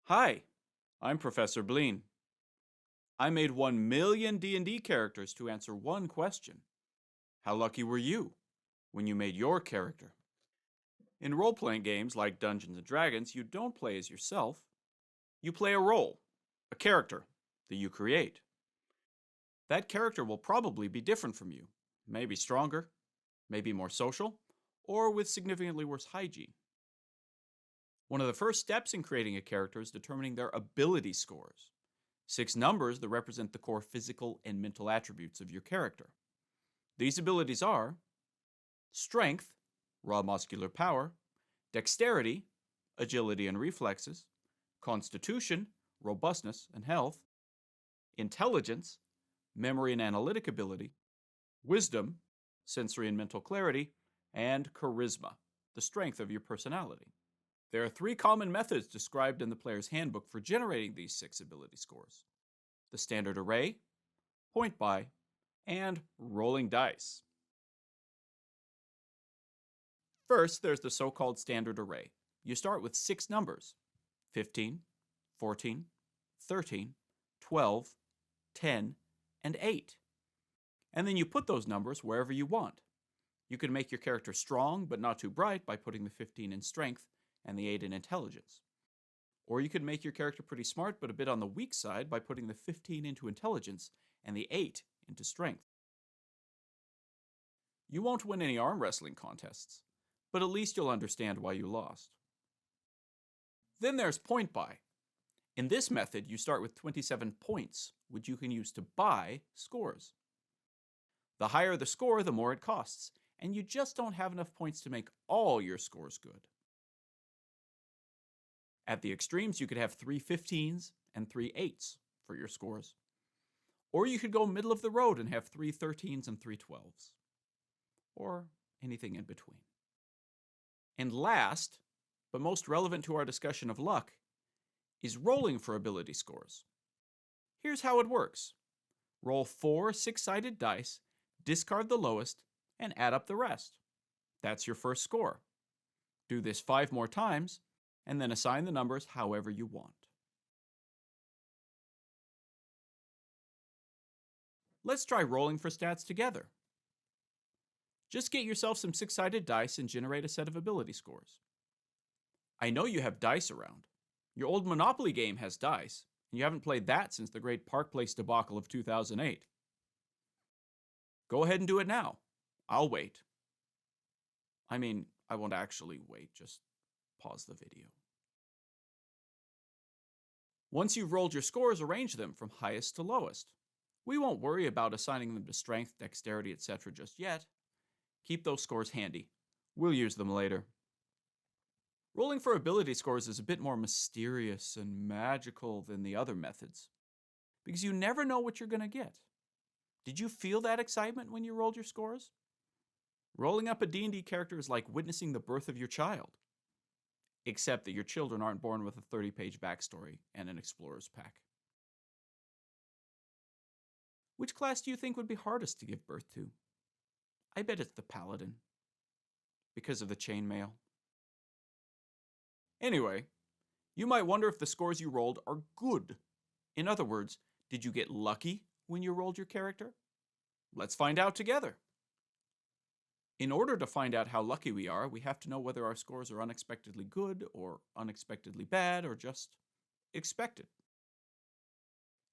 Hi, I'm Professor Bleen. I made 1 million D&D characters to answer one question. How lucky were you when you made your character? In role-playing games like Dungeons & Dragons, you don't play as yourself. You play a role, a character that you create. That character will probably be different from you, maybe stronger, maybe more social, or with significantly worse hygiene. One of the first steps in creating a character is determining their ability scores. 6 numbers that represent the core physical and mental attributes of your character. These abilities are strength, raw muscular power, dexterity, agility and reflexes, constitution, robustness and health, intelligence, memory and analytic ability, wisdom, sensory and mental clarity, and charisma, the strength of your personality. There are 3 common methods described in the player's handbook for generating these 6 ability scores: the standard array, point buy, and rolling dice. First, there's the so-called standard array. You start with 6 numbers: 15, 14, 13, 12, 10, and 8. And then you put those numbers wherever you want. You can make your character strong but not too bright by putting the 15 in strength and the 8 in intelligence. Or you could make your character pretty smart but a bit on the weak side by putting the 15 into intelligence and the 8 into strength. You won't win any arm wrestling contests, but at least you'll understand why you lost. Then there's point buy. In this method, you start with 27 points, which you can use to buy scores. The higher the score, the more it costs, and you just don't have enough points to make all your scores good. At the extremes, you could have 3 15s and 3 8s for your scores. Or you could go middle of the road and have 3 13s and 3 12s. Or anything in between. And last, but most relevant to our discussion of luck, is rolling for ability scores. Here's how it works. Roll 4 6-sided dice, discard the lowest, and add up the rest. That's your first score. Do this 5 more times, and then assign the numbers however you want. Let's try rolling for stats together. Just get yourself some 6-sided dice and generate a set of ability scores. I know you have dice around. Your old Monopoly game has dice, and you haven't played that since the great Park Place debacle of 2008. Go ahead and do it now. I'll wait. I mean, I won't actually wait, just pause the video. Once you've rolled your scores, arrange them from highest to lowest. We won't worry about assigning them to strength, dexterity, etc. just yet. Keep those scores handy. We'll use them later. Rolling for ability scores is a bit more mysterious and magical than the other methods, because you never know what you're going to get. Did you feel that excitement when you rolled your scores? Rolling up a D&D character is like witnessing the birth of your child. Except that your children aren't born with a 30-page backstory and an explorer's pack. Which class do you think would be hardest to give birth to? I bet it's the paladin, because of the chainmail. Anyway, you might wonder if the scores you rolled are good. In other words, did you get lucky when you rolled your character? Let's find out together. In order to find out how lucky we are, we have to know whether our scores are unexpectedly good or unexpectedly bad or just expected.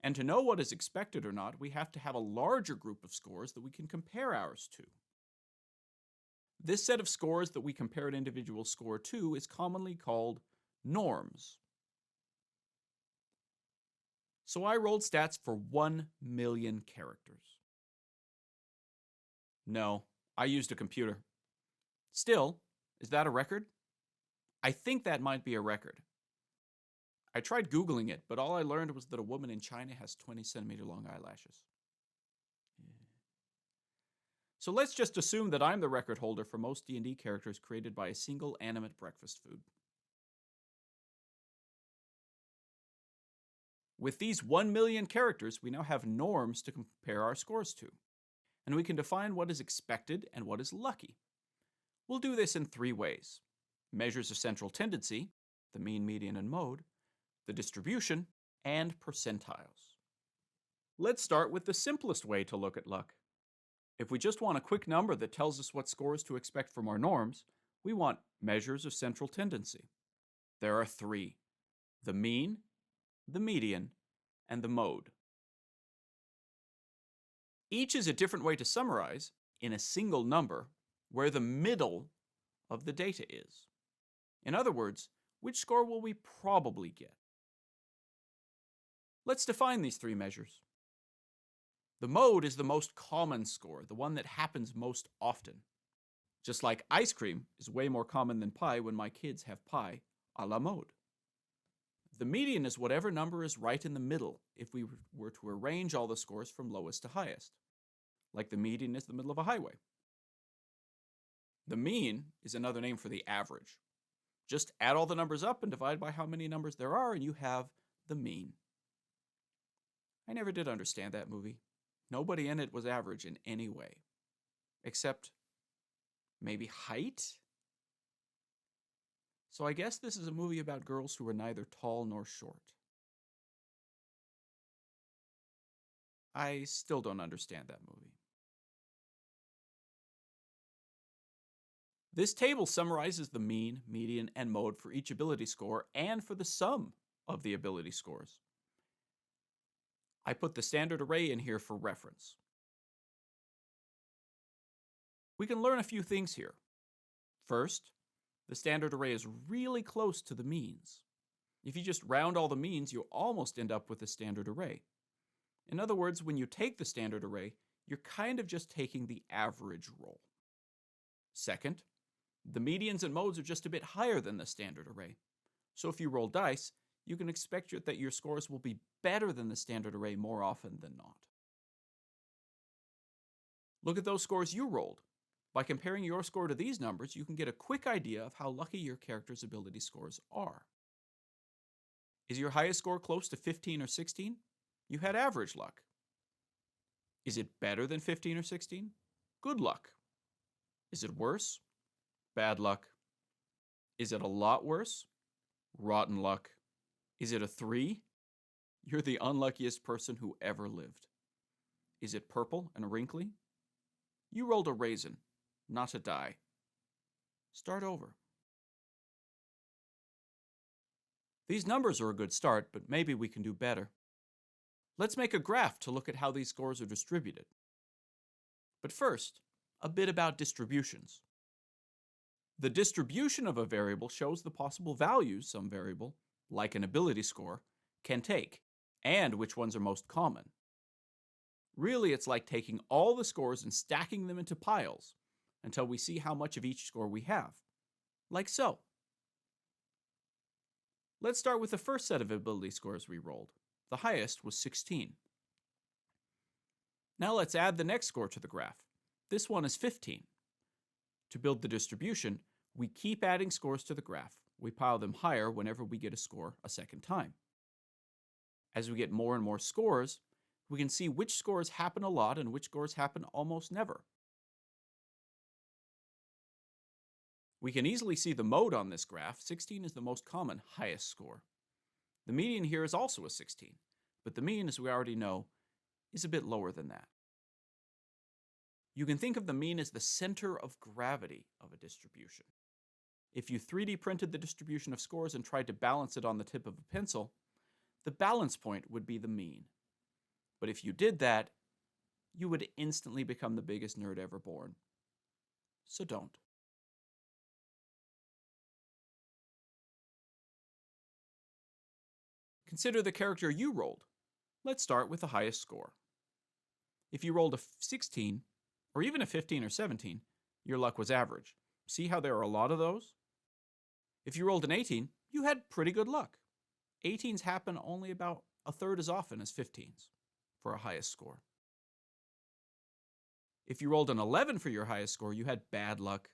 And to know what is expected or not, we have to have a larger group of scores that we can compare ours to. This set of scores that we compare an individual score to is commonly called norms. So I rolled stats for 1 million characters. No, I used a computer. Still, is that a record? I think that might be a record. I tried Googling it, but all I learned was that a woman in China has 20-centimeter long eyelashes. So let's just assume that I'm the record holder for most D&D characters created by a single animate breakfast food. With these 1 million characters, we now have norms to compare our scores to, and we can define what is expected and what is lucky. We'll do this in 3 ways: measures of central tendency, the mean, median, and mode, the distribution, and percentiles. Let's start with the simplest way to look at luck. If we just want a quick number that tells us what scores to expect from our norms, we want measures of central tendency. There are three: the mean, the median, and the mode. Each is a different way to summarize, in a single number, where the middle of the data is. In other words, which score will we probably get? Let's define these three measures. The mode is the most common score, the one that happens most often. Just like ice cream is way more common than pie when my kids have pie a la mode. The median is whatever number is right in the middle if we were to arrange all the scores from lowest to highest, like the median is the middle of a highway. The mean is another name for the average. Just add all the numbers up and divide by how many numbers there are, and you have the mean. I never did understand that movie. Nobody in it was average in any way, except maybe height? So I guess this is a movie about girls who are neither tall nor short. I still don't understand that movie. This table summarizes the mean, median, and mode for each ability score and for the sum of the ability scores. I put the standard array in here for reference. We can learn a few things here. First, the standard array is really close to the means. If you just round all the means, you'll almost end up with a standard array. In other words, when you take the standard array, you're kind of just taking the average roll. Second, the medians and modes are just a bit higher than the standard array. So if you roll dice, you can expect that your scores will be better than the standard array more often than not. Look at those scores you rolled. By comparing your score to these numbers, you can get a quick idea of how lucky your character's ability scores are. Is your highest score close to 15 or 16? You had average luck. Is it better than 15 or 16? Good luck. Is it worse? Bad luck. Is it a lot worse? Rotten luck. Is it a 3? You're the unluckiest person who ever lived. Is it purple and wrinkly? You rolled a raisin, not a die. Start over. These numbers are a good start, but maybe we can do better. Let's make a graph to look at how these scores are distributed. But first, a bit about distributions. The distribution of a variable shows the possible values some variable, like an ability score, can take, and which ones are most common. Really, it's like taking all the scores and stacking them into piles until we see how much of each score we have, like so. Let's start with the first set of ability scores we rolled. The highest was 16. Now let's add the next score to the graph. This one is 15. To build the distribution, we keep adding scores to the graph. We pile them higher whenever we get a score a second time. As we get more and more scores, we can see which scores happen a lot and which scores happen almost never. We can easily see the mode on this graph. 16 is the most common highest score. The median here is also a 16, but the mean, as we already know, is a bit lower than that. You can think of the mean as the center of gravity of a distribution. If you 3D printed the distribution of scores and tried to balance it on the tip of a pencil, the balance point would be the mean. But if you did that, you would instantly become the biggest nerd ever born. So don't. Consider the character you rolled. Let's start with the highest score. If you rolled a 16, or even a 15 or 17, your luck was average. See how there are a lot of those? If you rolled an 18, you had pretty good luck. 18s happen only about a third as often as 15s for a highest score. If you rolled an 11 for your highest score, you had bad luck.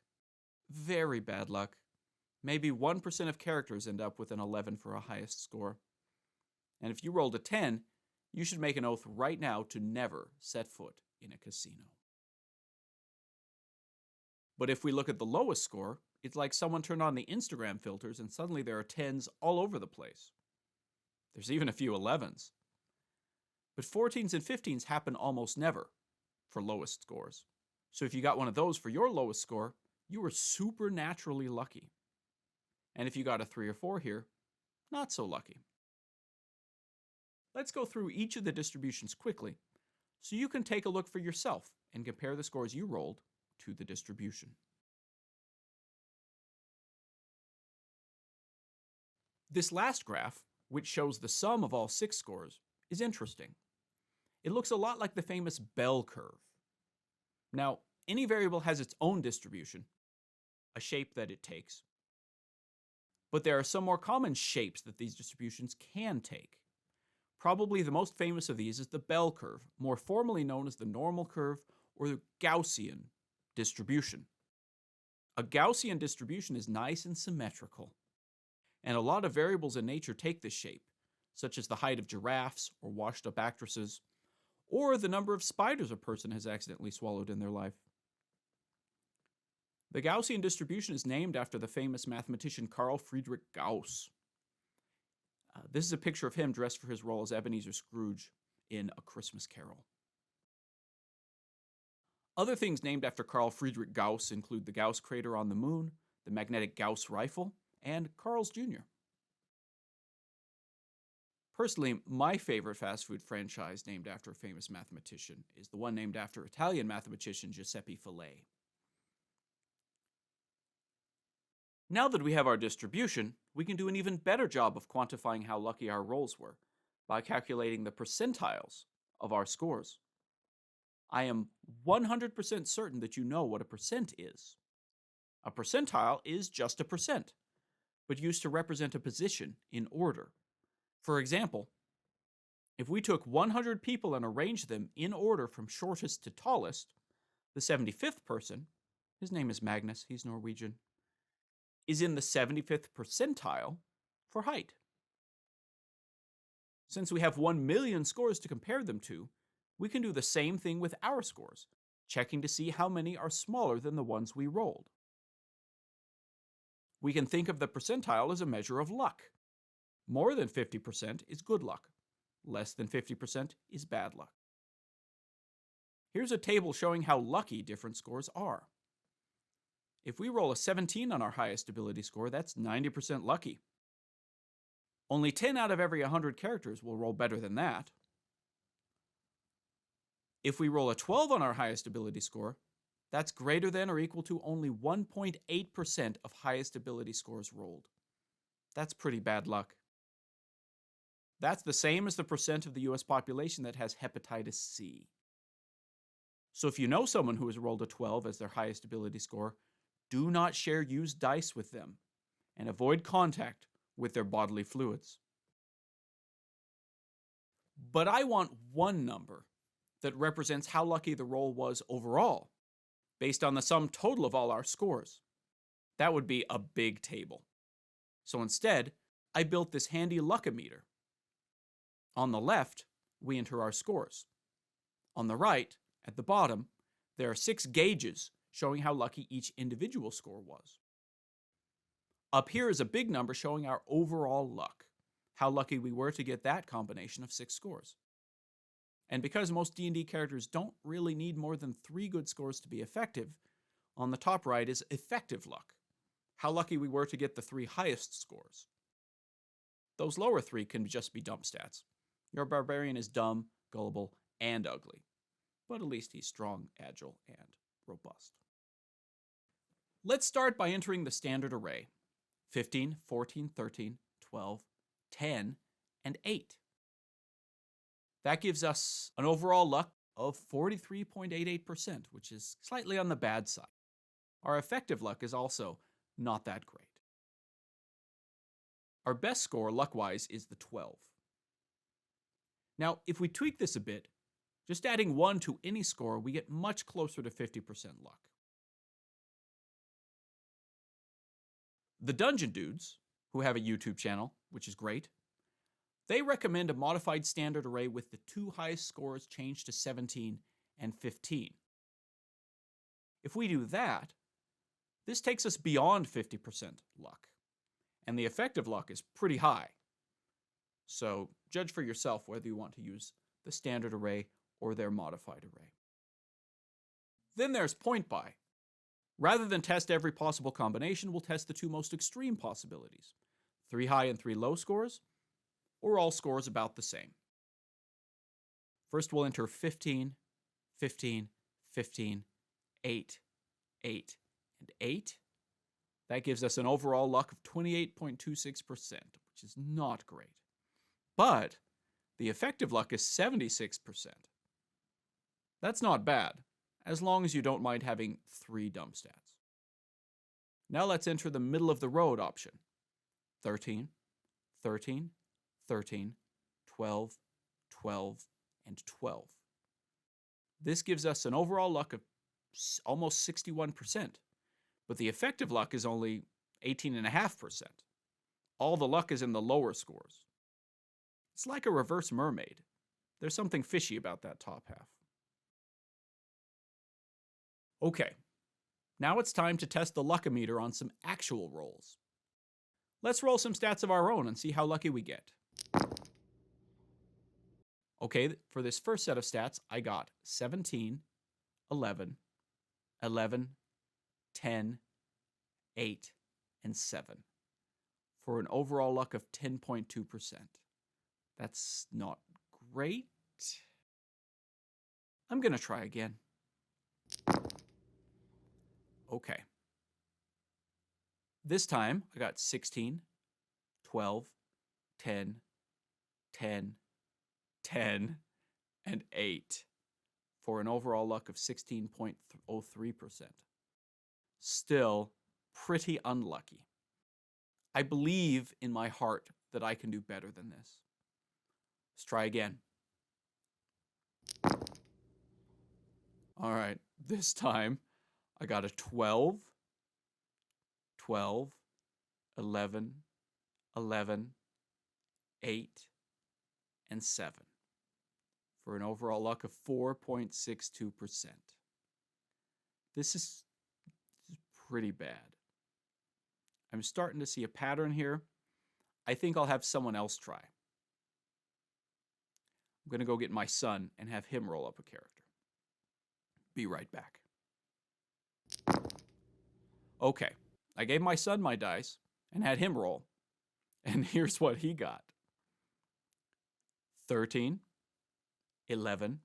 Very bad luck. Maybe 1% of characters end up with an 11 for a highest score. And if you rolled a 10, you should make an oath right now to never set foot in a casino. But if we look at the lowest score, it's like someone turned on the Instagram filters and suddenly there are 10s all over the place. There's even a few 11s. But 14s and 15s happen almost never for lowest scores. So if you got one of those for your lowest score, you were supernaturally lucky. And if you got a 3 or 4 here, not so lucky. Let's go through each of the distributions quickly so you can take a look for yourself and compare the scores you rolled to the distribution. This last graph, which shows the sum of all 6 scores, is interesting. It looks a lot like the famous bell curve. Now, any variable has its own distribution, a shape that it takes. But there are some more common shapes that these distributions can take. Probably the most famous of these is the bell curve, more formally known as the normal curve or the Gaussian distribution. A Gaussian distribution is nice and symmetrical, and a lot of variables in nature take this shape, such as the height of giraffes or washed-up actresses, or the number of spiders a person has accidentally swallowed in their life. The Gaussian distribution is named after the famous mathematician Carl Friedrich Gauss. This is a picture of him dressed for his role as Ebenezer Scrooge in A Christmas Carol. Other things named after Carl Friedrich Gauss include the Gauss crater on the moon, the magnetic Gauss rifle, and Carl's Jr. Personally, my favorite fast food franchise named after a famous mathematician is the one named after Italian mathematician Giuseppe Fillet. Now that we have our distribution, we can do an even better job of quantifying how lucky our rolls were by calculating the percentiles of our scores. I am 100% certain that you know what a percent is. A percentile is just a percent, but used to represent a position in order. For example, if we took 100 people and arranged them in order from shortest to tallest, the 75th person, his name is Magnus, he's Norwegian, is in the 75th percentile for height. Since we have 1 million scores to compare them to, we can do the same thing with our scores, checking to see how many are smaller than the ones we rolled. We can think of the percentile as a measure of luck. More than 50% is good luck. Less than 50% is bad luck. Here's a table showing how lucky different scores are. If we roll a 17 on our highest ability score, that's 90% lucky. Only 10 out of every 100 characters will roll better than that. If we roll a 12 on our highest ability score, that's greater than or equal to only 1.8% of highest ability scores rolled. That's pretty bad luck. That's the same as the percent of the US population that has hepatitis C. So if you know someone who has rolled a 12 as their highest ability score, do not share used dice with them and avoid contact with their bodily fluids. But I want one number that represents how lucky the roll was overall, based on the sum total of all our scores. That would be a big table. So instead, I built this handy luckometer. On the left, we enter our scores. On the right, at the bottom, there are 6 gauges showing how lucky each individual score was. Up here is a big number showing our overall luck, how lucky we were to get that combination of 6 scores. And because most D&D characters don't really need more than 3 good scores to be effective, on the top right is effective luck, how lucky we were to get the 3 highest scores. Those lower 3 can just be dump stats. Your barbarian is dumb, gullible, and ugly, but at least he's strong, agile, and robust. Let's start by entering the standard array: 15, 14, 13, 12, 10, and 8. That gives us an overall luck of 43.88%, which is slightly on the bad side. Our effective luck is also not that great. Our best score, luck-wise, is the 12. Now, if we tweak this a bit, just adding 1 to any score, we get much closer to 50% luck. The Dungeon Dudes, who have a YouTube channel, which is great, they recommend a modified standard array with the 2 highest scores changed to 17 and 15. If we do that, this takes us beyond 50% luck, and the effective luck is pretty high. So judge for yourself whether you want to use the standard array or their modified array. Then there's point by. Rather than test every possible combination, we'll test the two most extreme possibilities, 3 high and 3 low scores, or all scores about the same. First, we'll enter 15, 15, 15, 8, 8, and 8. That gives us an overall luck of 28.26%, which is not great. But the effective luck is 76%. That's not bad, as long as you don't mind having 3 dump stats. Now let's enter the middle of the road option. 13, 13, 13, 12, 12, and 12. This gives us an overall luck of almost 61%, but the effective luck is only 18.5%. All the luck is in the lower scores. It's like a reverse mermaid. There's something fishy about that top half. Okay, now it's time to test the luckometer on some actual rolls. Let's roll some stats of our own and see how lucky we get. Okay, for this first set of stats, I got 17, 11, 11, 10, 8, and 7, for an overall luck of 10.2%. That's not great. I'm going to try again. Okay. This time, I got 16, 12, 10, 10, 10, and 8, for an overall luck of 16.03%. Still pretty unlucky. I believe in my heart that I can do better than this. Let's try again. All right, this time I got a 12, 12, 11, 11, 8, and 7, for an overall luck of 4.62%. This is pretty bad. I'm starting to see a pattern here. I think I'll have someone else try. I'm going to go get my son and have him roll up a character. Be right back. Okay, I gave my son my dice and had him roll. And here's what he got. 13, 11,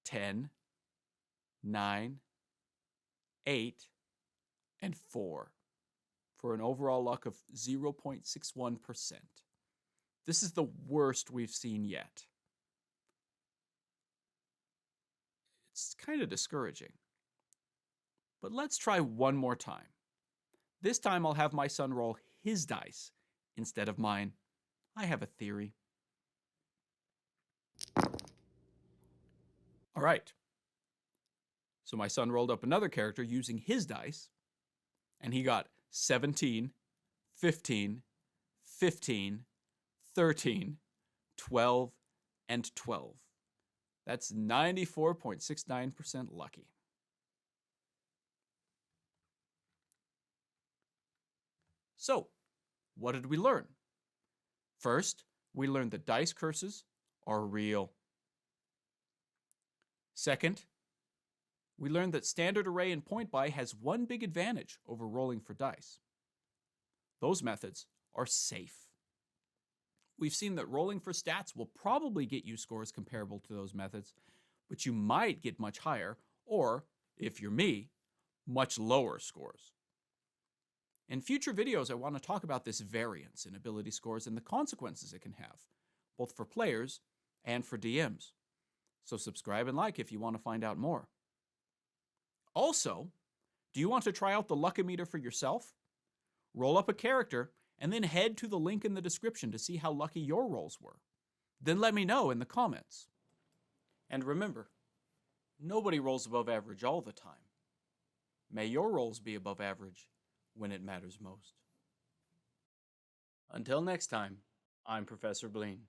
10, 9, 8, and 4, for an overall luck of 0.61%. This is the worst we've seen yet. It's kind of discouraging. But let's try one more time. This time I'll have my son roll his dice instead of mine. I have a theory. All right. So my son rolled up another character using his dice, and he got 17, 15, 15, 13, 12, and 12. That's 94.69% lucky. So, what did we learn? First, we learned that dice curses are real. Second, we learned that standard array and point by has one big advantage over rolling for dice. Those methods are safe. We've seen that rolling for stats will probably get you scores comparable to those methods, but you might get much higher, or, if you're me, much lower scores. In future videos, I want to talk about this variance in ability scores and the consequences it can have, both for players and for DMs. So subscribe and like if you want to find out more. Also, do you want to try out the luckometer for yourself? Roll up a character and then head to the link in the description to see how lucky your rolls were. Then let me know in the comments. And remember, nobody rolls above average all the time. May your rolls be above average when it matters most. Until next time, I'm Professor Bleen.